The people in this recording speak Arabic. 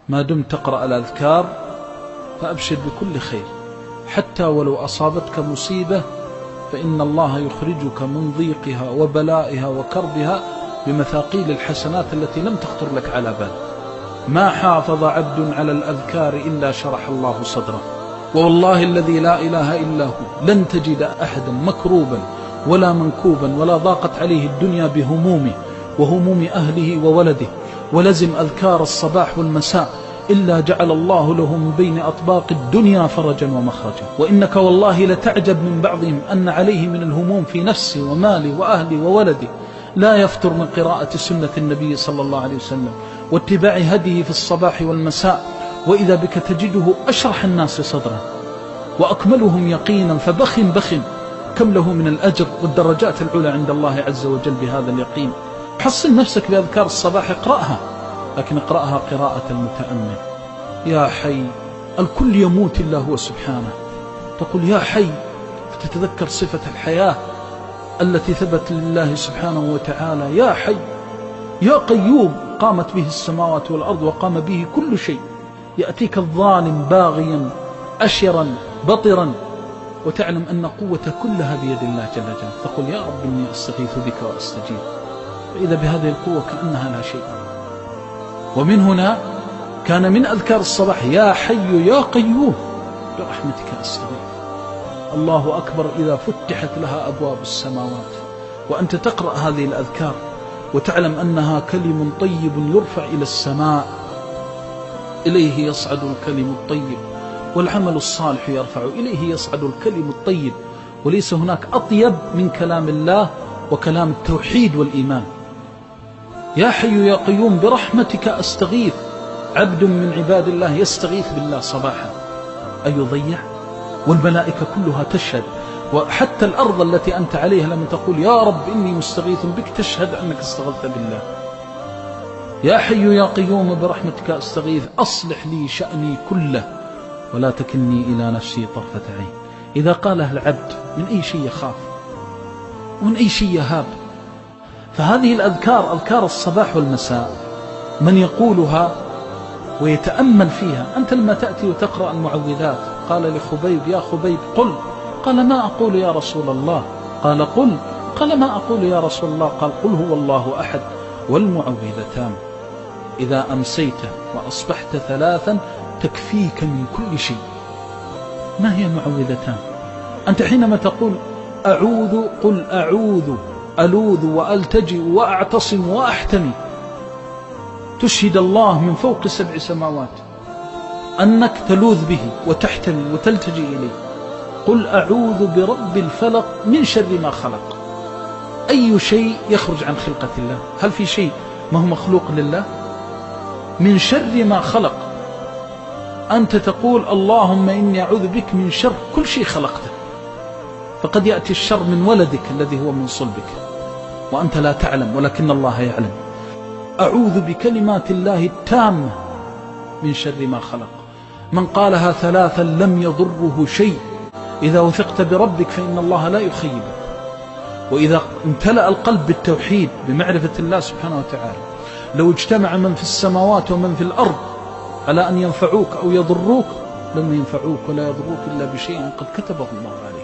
ما دمت تقرأ الأذكار فأبشر بكل خير، حتى ولو أصابتك مصيبة فإن الله يخرجك من ضيقها وبلائها وكربها بمثاقيل الحسنات التي لم تخطر لك على بال. ما حافظ عبد على الأذكار إلا شرح الله صدره، والله الذي لا إله إلا هو لن تجد أحدا مكروبا ولا منكوبا ولا ضاقت عليه الدنيا بهمومه وهموم أهله وولده ولزم أذكار الصباح والمساء إلا جعل الله له من بين أطباق الدنيا فرجا ومخرجا. وإنك والله لتعجب من بعضهم أن عليه من الهموم في نفسه وماله وأهله وولده لا يفتر من قراءة سنة النبي صلى الله عليه وسلم واتباع هديه في الصباح والمساء، وإذا بك تجده أشرح الناس صدرا وأكملهم يقينا، فبخ كم له من الأجر والدرجات العلى عند الله عز وجل بهذا اليقين. حصل نفسك بأذكار الصباح، اقرأها، لكن اقرأها قراءة المتأمل. يا حي، الكل يموت إلا هو سبحانه، تقول يا حي فتتذكر صفة الحياة التي ثبت لله سبحانه وتعالى. يا حي يا قيوم قامت به السماوات والأرض وقام به كل شيء. يأتيك الظالم باغيا أشرا بطرا وتعلم أن قوة كلها بيد الله جل جلاله، تقول يا رب إني أستغيث بك وأستجيب، فإذا بهذه القوة كأنها لا شيء. ومن هنا كان من أذكار الصباح يا حي يا قيوم برحمتك أستغيث. الله أكبر إذا فتحت لها أبواب السماوات وأنت تقرأ هذه الأذكار وتعلم أنها كلم طيب يرفع إلى السماء، إليه يصعد الكلم الطيب والعمل الصالح يرفع إليه يصعد الكلم الطيب، وليس هناك أطيب من كلام الله وكلام التوحيد والإيمان. يا حي يا قيوم برحمتك أستغيث. عبد من عباد الله يستغيث بالله صباحا أيضيع؟ والملائكة كلها تشهد، وحتى الأرض التي أنت عليها لما تقول يا رب إني مستغيث بك تشهد أنك استغثت بالله. يا حي يا قيوم برحمتك أستغيث أصلح لي شأني كله ولا تكلني إلى نفسي طرفة عين. إذا قالها العبد من أي شيء يخاف ومن أي شيء يهاب. فهذه الأذكار أذكار الصباح والمساء من يقولها ويتأمل فيها. أنت لما تأتي وتقرأ المعوذات قال لخبيب يا خبيب قل، قال ما أقول يا رسول الله، قال قل، قال ما أقول يا رسول الله، قال قل هو الله أحد والمعوذتان إذا أمسيت وأصبحت ثلاثا تكفيك من كل شيء. ما هي المعوذتان؟ أنت حينما تقول أعوذ قل أعوذ ألوذ وألتجئ وأعتصم وأحتمي، تشهد الله من فوق 7 سماوات أنك تلوذ به وتحتمي وتلتجئ إليه. قل أعوذ برب الفلق من شر ما خلق. أي شيء يخرج عن خلقة الله؟ هل في شيء ما هو مخلوق لله؟ من شر ما خلق. أنت تقول اللهم إني أعوذ بك من شر كل شيء خلقته، فقد يأتي الشر من ولدك الذي هو من صلبك وأنت لا تعلم ولكن الله يعلم. أعوذ بكلمات الله التامة من شر ما خلق. من قالها 3 لم يضره شيء. إذا وثقت بربك فإن الله لا يخيبك. وإذا امتلأ القلب بالتوحيد بمعرفة الله سبحانه وتعالى، لو اجتمع من في السماوات ومن في الأرض على أن ينفعوك أو يضروك لم ينفعوك ولا يضروك إلا بشيء قد كتبه الله عليك.